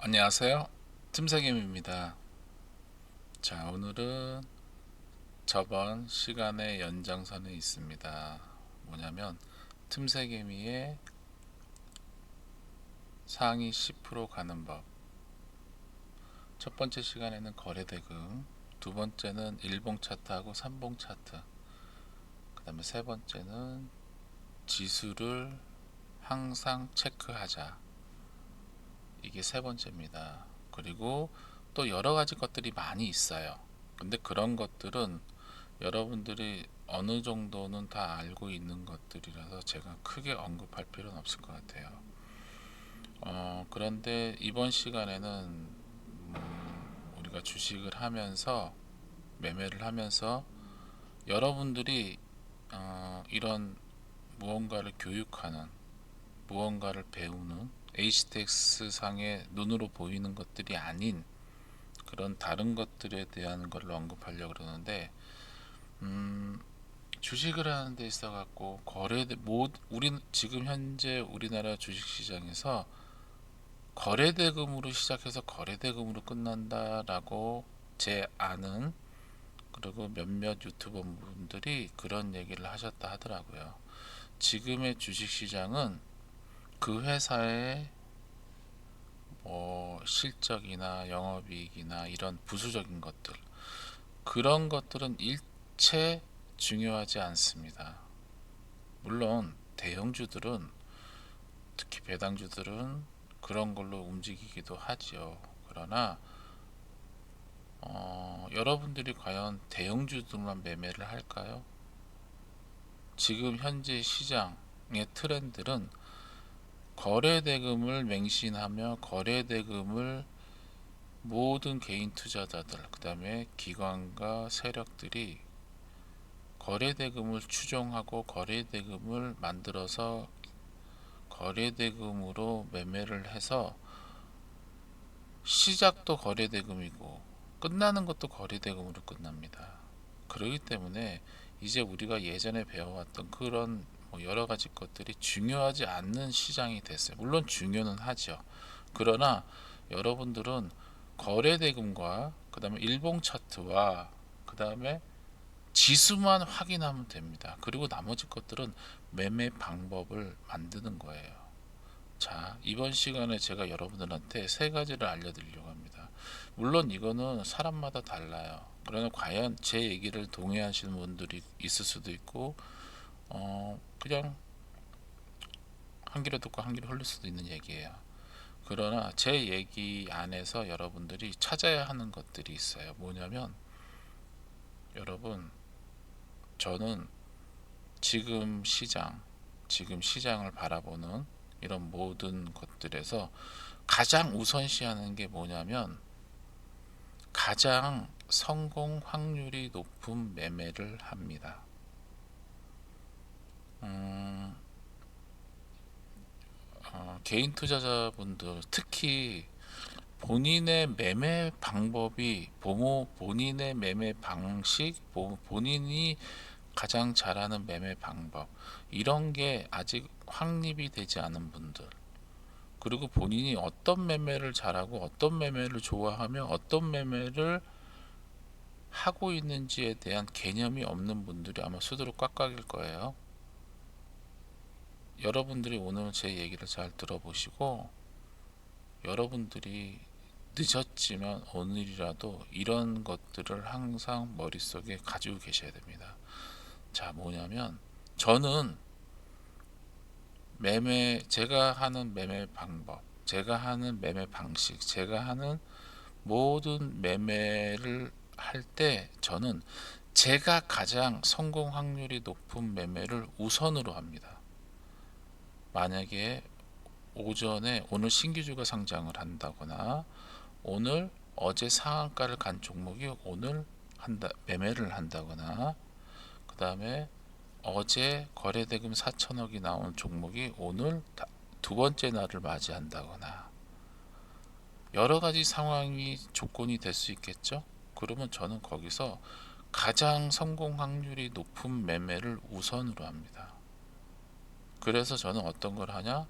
안녕하세요. 틈새김입니다. 자, 오늘은 저번 시간의 연장선에 있습니다. 뭐냐면 틈새개미의 상위 10% 가는 법. 첫 번째 시간에는 거래대금, 두 번째는 일봉 차트하고 삼봉 차트, 그 다음에 세 번째는 지수를 항상 체크하자. 이게 세 번째입니다. 그리고 또 여러 가지 것들이 많이 있어요. 근데 그런 것들은 여러분들이 어느 정도는 다 알고 있는 것들이라서 제가 크게 언급할 필요는 없을 것 같아요. 그런데 이번 시간에는 우리가 주식을 하면서 매매를 하면서 여러분들이 이런 무언가를 교육하는, 무언가를 배우는 HTX 상의 눈으로 보이는 것들이 아닌 그런 다른 것들에 대한 걸 언급하려고 그러는데, 주식을 하는 데 있어 갖고 우리 지금 현재 우리나라 주식 시장에서 거래대금으로 시작해서 거래대금으로 끝난다라고 제 아는, 그리고 몇몇 유튜버 분들이 그런 얘기를 하셨다 하더라고요. 지금의 주식 시장은 그 회사의 실적이나 영업이익이나 이런 부수적인 것들, 그런 것들은 일체 중요하지 않습니다. 물론 대형주들은, 특히 배당주들은 그런 걸로 움직이기도 하지요. 그러나 여러분들이 과연 대형주들만 매매를 할까요? 지금 현재 시장의 트렌드는 거래대금을 맹신하며 거래대금을 모든 개인 투자자들, 그 다음에 기관과 세력들이 거래대금을 추종하고 거래대금을 만들어서 거래대금으로 매매를 해서 시작도 거래대금이고 끝나는 것도 거래대금으로 끝납니다. 그렇기 때문에 이제 우리가 예전에 배워왔던 그런 여러 가지 것들이 중요하지 않는 시장이 됐어요. 물론 중요는 하죠. 그러나 여러분들은 거래대금과 그 다음에 일봉 차트와 그 다음에 지수만 확인하면 됩니다. 그리고 나머지 것들은 매매 방법을 만드는 거예요. 자, 이번 시간에 제가 여러분들한테 세 가지를 알려드리려고 합니다. 물론 이거는 사람마다 달라요. 그러나 과연 제 얘기를 동의하시는 분들이 있을 수도 있고, 그냥 한 귀로 듣고 한 귀로 흘릴 수도 있는 얘기예요. 그러나 제 얘기 안에서 여러분들이 찾아야 하는 것들이 있어요. 뭐냐면, 여러분, 저는 지금 시장을 바라보는 이런 모든 것들에서 가장 우선시하는 게 뭐냐면, 가장 성공 확률이 높은 매매를 합니다. 개인 투자자분들, 특히 본인의 매매 방법이, 본인의 매매 방식, 본인이 가장 잘하는 매매 방법, 이런 게 아직 확립이 되지 않은 분들, 그리고 본인이 어떤 매매를 잘하고 어떤 매매를 좋아하며 어떤 매매를 하고 있는지에 대한 개념이 없는 분들이 아마 수두룩 꽉꽉일 거예요. 여러분들이 오늘 제 얘기를 잘 들어보시고, 여러분들이 늦었지만 오늘이라도 이런 것들을 항상 머릿속에 가지고 계셔야 됩니다. 자, 뭐냐면, 저는 제가 하는 매매 방법, 제가 하는 매매 방식, 제가 하는 모든 매매를 할 때 저는 제가 가장 성공 확률이 높은 매매를 우선으로 합니다. 만약에 오전에 오늘 신규주가 상장을 한다거나, 어제 상한가를 간 종목이 오늘 매매를 한다거나, 그 다음에 어제 거래대금 4천억이 나온 종목이 오늘 두 번째 날을 맞이한다거나, 여러 가지 상황이 조건이 될 수 있겠죠. 그러면 저는 거기서 가장 성공 확률이 높은 매매를 우선으로 합니다. 그래서 저는 어떤 걸 하냐,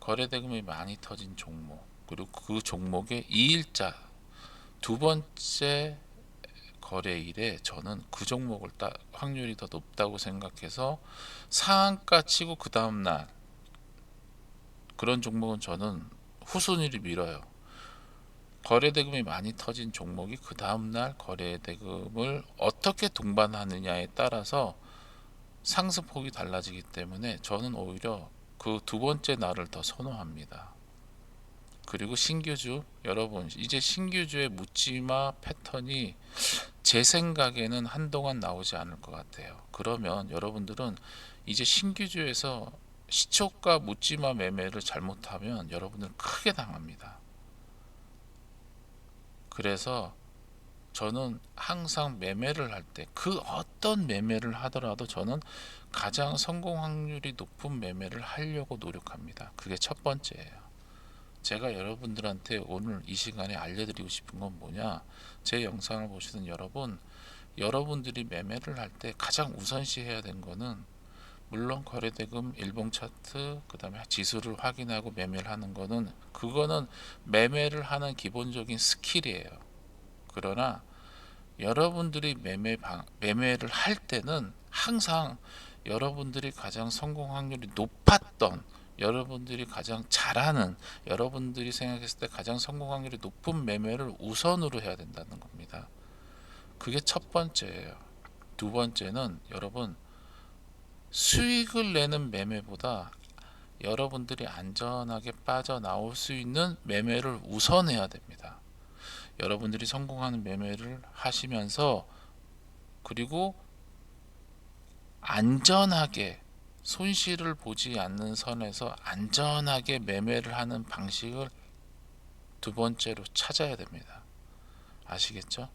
거래대금이 많이 터진 종목, 그리고 그 종목의 2일자 두 번째 거래일에 저는 그 종목을 확률이 더 높다고 생각해서 상한가 치고 그 다음날 그런 종목은 저는 후순위를 밀어요. 거래대금이 많이 터진 종목이 그 다음날 거래대금을 어떻게 동반하느냐에 따라서 상승폭이 달라지기 때문에 저는 오히려 그 두 번째 날을 더 선호합니다. 그리고 신규주, 여러분 이제 신규주의 묻지마 패턴이 제 생각에는 한동안 나오지 않을 것 같아요. 그러면 여러분들은 이제 신규주에서 시초가 묻지마 매매를 잘못하면 여러분들은 크게 당합니다. 그래서 저는 항상 매매를 할 때 그 어떤 매매를 하더라도 저는 가장 성공 확률이 높은 매매를 하려고 노력합니다. 그게 첫 번째예요. 제가 여러분들한테 오늘 이 시간에 알려드리고 싶은 건 뭐냐, 제 영상을 보시는 여러분, 여러분들이 매매를 할 때 가장 우선시 해야 되는 거는 물론 거래대금, 일봉 차트, 그 다음에 지수를 확인하고 매매를 하는 거는 그거는 매매를 하는 기본적인 스킬이에요. 그러나 여러분들이 매매를 할 때는 항상 여러분들이 가장 성공 확률이 높았던, 여러분들이 가장 잘하는, 여러분들이 생각했을 때 가장 성공 확률이 높은 매매를 우선으로 해야 된다는 겁니다. 그게 첫 번째예요. 두 번째는 여러분 수익을 내는 매매보다 여러분들이 안전하게 빠져나올 수 있는 매매를 우선해야 됩니다. 여러분들이 성공하는 매매를 하시면서 그리고 안전하게 손실을 보지 않는 선에서 안전하게 매매를 하는 방식을 두 번째로 찾아야 됩니다. 아시겠죠?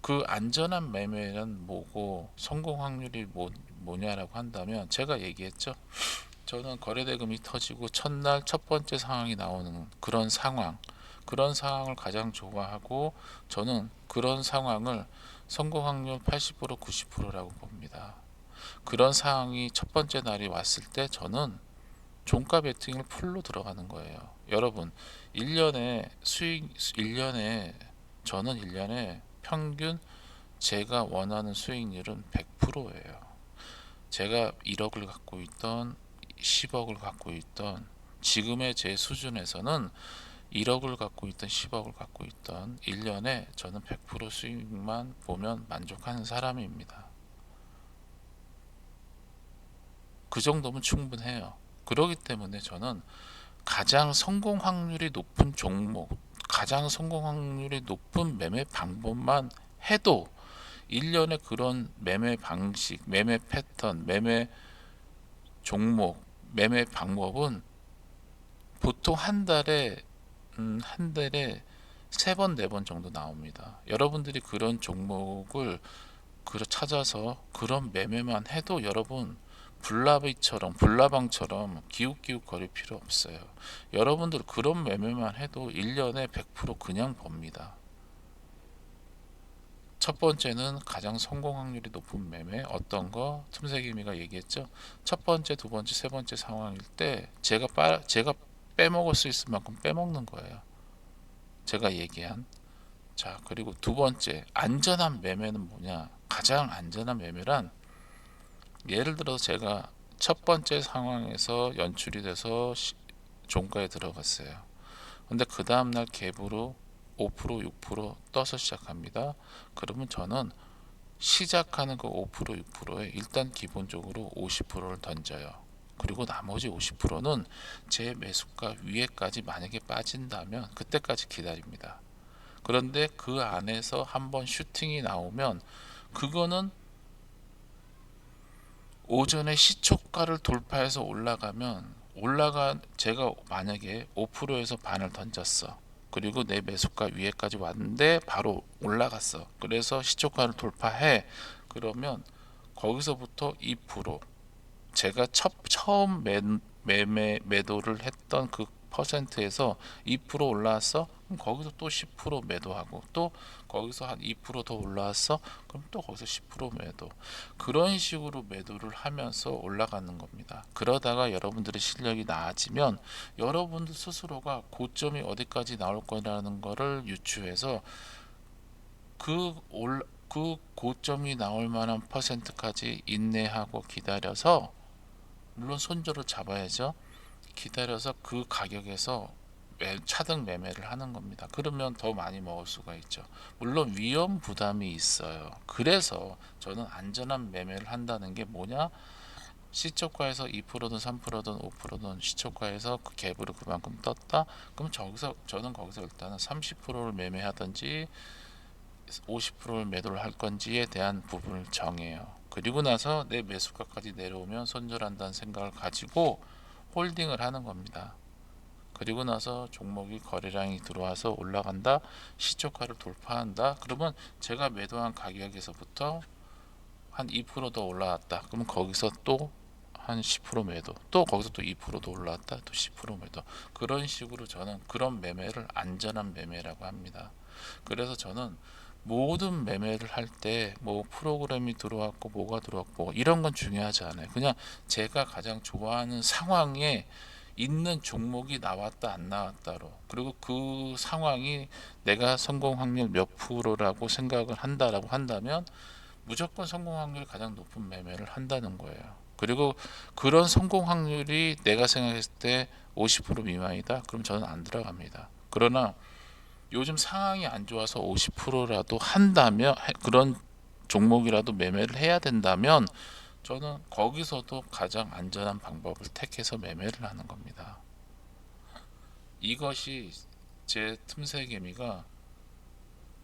그 안전한 매매는 뭐고 성공 확률이 뭐냐라고 한다면 제가 얘기했죠. 저는 거래대금이 터지고 첫날 첫 번째 상황이 나오는 그런 상황을 가장 좋아하고 저는 그런 상황을 성공 확률 80% 90%라고 봅니다. 그런 상황이 첫 번째 날이 왔을 때 저는 종가 베팅을 풀로 들어가는 거예요. 여러분 1년에 평균 제가 원하는 수익률은 100%예요. 제가 1억을 갖고 있던 10억을 갖고 있던 지금의 제 수준에서는 1억을 갖고 있던 10억을 갖고 있던 1년에 저는 100% 수익만 보면 만족하는 사람입니다. 그 정도면 충분해요. 그렇기 때문에 저는 가장 성공 확률이 높은 종목, 가장 성공 확률이 높은 매매 방법만 해도 1년에 그런 매매 방식, 매매 패턴, 매매 종목, 매매 방법은 보통 한 달에 3번, 4번 정도 나옵니다. 여러분들이 그런 종목을 찾아서 그런 매매만 해도 여러분 불나방처럼 기웃기웃 거릴 필요 없어요. 여러분들 그런 매매만 해도 1년에 100% 그냥 법니다. 첫 번째는 가장 성공 확률이 높은 매매, 어떤 거 틈새기미가 얘기했죠. 첫 번째, 두 번째, 세 번째 상황일 때 제가 빼먹을 수 있을 만큼 빼먹는 거예요. 제가 얘기한. 자, 그리고 두 번째 안전한 매매는 뭐냐? 가장 안전한 매매란, 예를 들어 제가 첫 번째 상황에서 연출이 돼서 종가에 들어갔어요. 근데 그 다음날 갭으로 5% 6% 떠서 시작합니다. 그러면 저는 시작하는 그 5% 6%에 일단 기본적으로 50%를 던져요. 그리고 나머지 50%는 제 매수가 위에까지 만약에 빠진다면 그때까지 기다립니다. 그런데 그 안에서 한번 슈팅이 나오면 그거는 오전에 시초가를 돌파해서 제가 만약에 5%에서 반을 던졌어. 그리고 내 매수가 위에까지 왔는데 바로 올라갔어. 그래서 시초가를 돌파해. 그러면 거기서부터 2%, 제가 처음 매도를 했던 그 퍼센트에서 2% 올라왔어? 그럼 거기서 또 10% 매도하고, 또 거기서 한 2%더 올라왔어? 그럼 또 거기서 10% 매도. 그런 식으로 매도를 하면서 올라가는 겁니다. 그러다가 여러분들의 실력이 나아지면 여러분들 스스로가 고점이 어디까지 나올 거라는 거를 유추해서 그 고점이 나올 만한 퍼센트까지 인내하고 기다려서, 물론 손절을 잡아야죠. 기다려서 그 가격에서 차등 매매를 하는 겁니다. 그러면 더 많이 먹을 수가 있죠. 물론 위험 부담이 있어요. 그래서 저는 안전한 매매를 한다는 게 뭐냐? 시초가에서 2%든 3%든 5%든 시초가에서 그 갭으로 그만큼 떴다. 그럼 저는 거기서 일단은 30%를 매매하든지 50%를 매도를 할 건지에 대한 부분을 정해요. 그리고 나서 내 매수가까지 내려오면 손절한다는 생각을 가지고 홀딩을 하는 겁니다. 그리고 나서 종목이 거래량이 들어와서 올라간다, 시초가를 돌파한다. 그러면 제가 매도한 가격에서부터 한 2%더 올라왔다. 그러면 거기서 또 한 10% 매도, 또 거기서 또 2%더 올라왔다, 또 10% 매도. 그런 식으로 저는 그런 매매를 안전한 매매라고 합니다. 그래서 저는 모든 매매를 할 때 뭐 프로그램이 들어왔고 뭐가 들어왔고 이런 건 중요하지 않아요. 그냥 제가 가장 좋아하는 상황에 있는 종목이 나왔다 안 나왔다로, 그리고 그 상황이 내가 성공 확률 몇 프로라고 생각을 한다라고 한다면 무조건 성공 확률이 가장 높은 매매를 한다는 거예요. 그리고 그런 성공 확률이 내가 생각했을 때 50% 미만이다, 그럼 저는 안 들어갑니다. 그러나 요즘 상황이 안 좋아서 50%라도 한다면, 그런 종목이라도 매매를 해야 된다면 저는 거기서도 가장 안전한 방법을 택해서 매매를 하는 겁니다. 이것이 제 틈새 개미가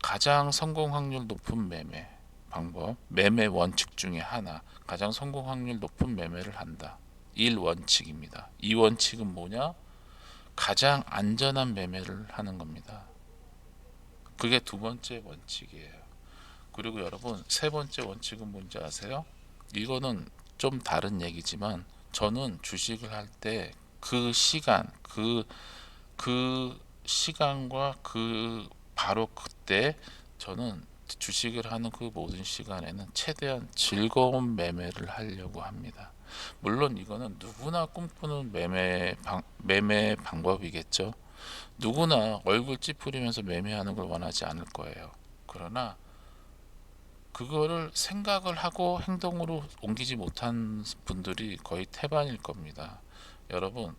가장 성공 확률 높은 매매 방법, 매매 원칙 중에 하나, 가장 성공 확률 높은 매매를 한다. 1원칙입니다. 이 원칙은 뭐냐? 가장 안전한 매매를 하는 겁니다. 그게 두 번째 원칙이에요. 그리고 여러분, 세 번째 원칙은 뭔지 아세요? 이거는 좀 다른 얘기지만 저는 주식을 할 때 그 시간, 그 시간과 그 바로 그때 저는 주식을 하는 그 모든 시간에는 최대한 즐거운 매매를 하려고 합니다. 물론 이거는 누구나 꿈꾸는 매매 방법이겠죠. 누구나 얼굴 찌푸리면서 매매하는 걸 원하지 않을 거예요. 그러나 그거를 생각을 하고 행동으로 옮기지 못한 분들이 거의 태반일 겁니다. 여러분,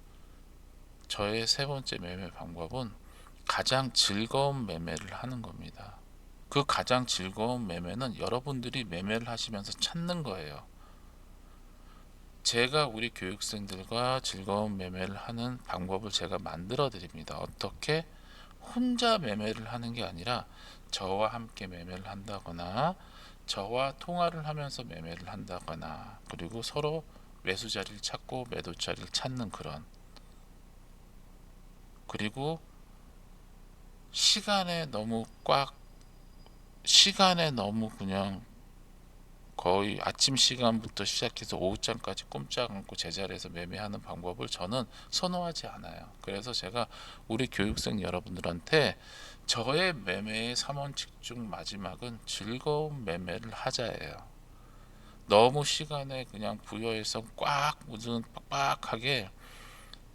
저의 세 번째 매매 방법은 가장 즐거운 매매를 하는 겁니다. 그 가장 즐거운 매매는 여러분들이 매매를 하시면서 찾는 거예요. 제가 우리 교육생들과 즐거운 매매를 하는 방법을 제가 만들어 드립니다. 어떻게? 혼자 매매를 하는 게 아니라 저와 함께 매매를 한다거나, 저와 통화를 하면서 매매를 한다거나, 그리고 서로 매수 자리를 찾고 매도 자리를 찾는 그런, 그리고 시간에 너무 시간에 너무 그냥 거의 아침 시간부터 시작해서 오후장까지 꼼짝 않고 제자리에서 매매하는 방법을 저는 선호하지 않아요. 그래서 제가 우리 교육생 여러분들한테 저의 매매의 3원칙 중 마지막은 즐거운 매매를 하자예요. 너무 시간에 그냥 부여해서 꽉 무슨 빡빡하게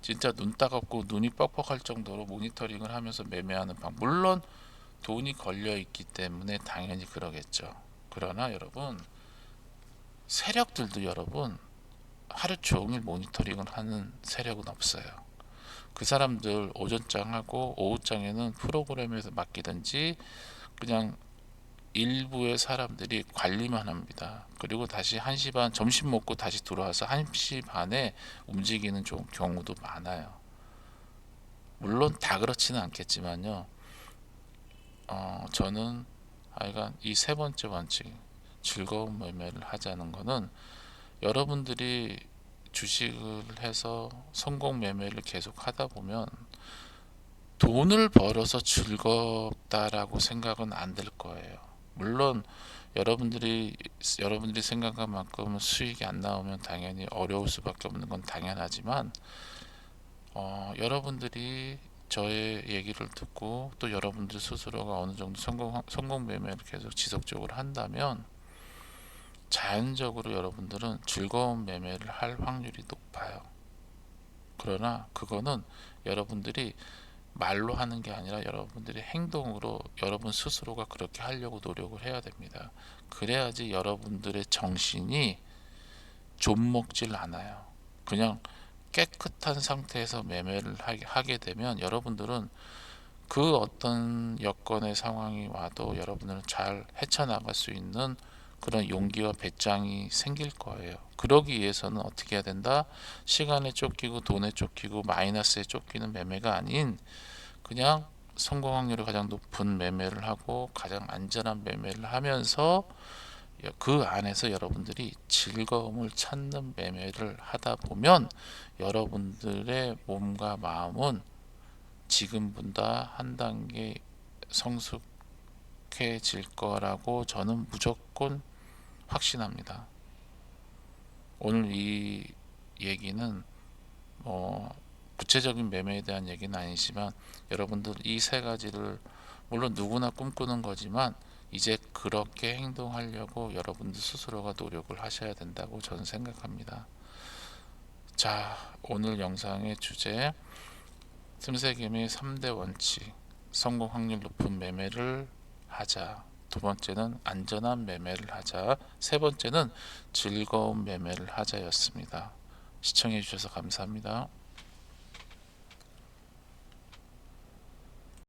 진짜 눈 따갑고 눈이 뻑뻑할 정도로 모니터링을 하면서 매매하는 방법, 물론 돈이 걸려 있기 때문에 당연히 그러겠죠. 그러나 여러분, 세력들도 여러분 하루 종일 모니터링을 하는 세력은 없어요. 그 사람들 오전장하고 오후장에는 프로그램에서 맡기든지 그냥 일부의 사람들이 관리만 합니다. 그리고 다시 1시 반 점심 먹고 다시 들어와서 1시 반에 움직이는 경우도 많아요. 물론 다 그렇지는 않겠지만요. 저는 하여간 이 세 번째 원칙, 즐거운 매매를 하자는 거는, 여러분들이 주식을 해서 성공 매매를 계속 하다 보면 돈을 벌어서 즐겁다라고 생각은 안 들 거예요. 물론 여러분들이 생각한 만큼 수익이 안 나오면 당연히 어려울 수밖에 없는 건 당연하지만, 여러분들이 저의 얘기를 듣고 또 여러분들 스스로가 어느 정도 성공 매매를 계속 지속적으로 한다면 자연적으로 여러분들은 즐거운 매매를 할 확률이 높아요. 그러나 그거는 여러분들이 말로 하는 게 아니라 여러분들이 행동으로 여러분 스스로가 그렇게 하려고 노력을 해야 됩니다. 그래야지 여러분들의 정신이 좀먹질 않아요. 그냥 깨끗한 상태에서 매매를 하게 되면 여러분들은 그 어떤 여건의 상황이 와도 여러분들은 잘 헤쳐나갈 수 있는 그런 용기와 배짱이 생길 거예요. 그러기 위해서는 어떻게 해야 된다? 시간에 쫓기고 돈에 쫓기고 마이너스에 쫓기는 매매가 아닌 그냥 성공 확률이 가장 높은 매매를 하고 가장 안전한 매매를 하면서 그 안에서 여러분들이 즐거움을 찾는 매매를 하다 보면 여러분들의 몸과 마음은 지금보다 한 단계 성숙해질 거라고 저는 무조건 확신합니다. 오늘 이 얘기는 구체적인 매매에 대한 얘기는 아니지만 여러분들 이 세 가지를 물론 누구나 꿈꾸는 거지만 이제 그렇게 행동하려고 여러분들 스스로가 노력을 하셔야 된다고 저는 생각합니다. 자, 오늘 영상의 주제 틈새김의 3대 원칙, 성공 확률 높은 매매를 하자. 두 번째는 안전한 매매를 하자. 세 번째는 즐거운 매매를 하자였습니다. 시청해 주셔서 감사합니다.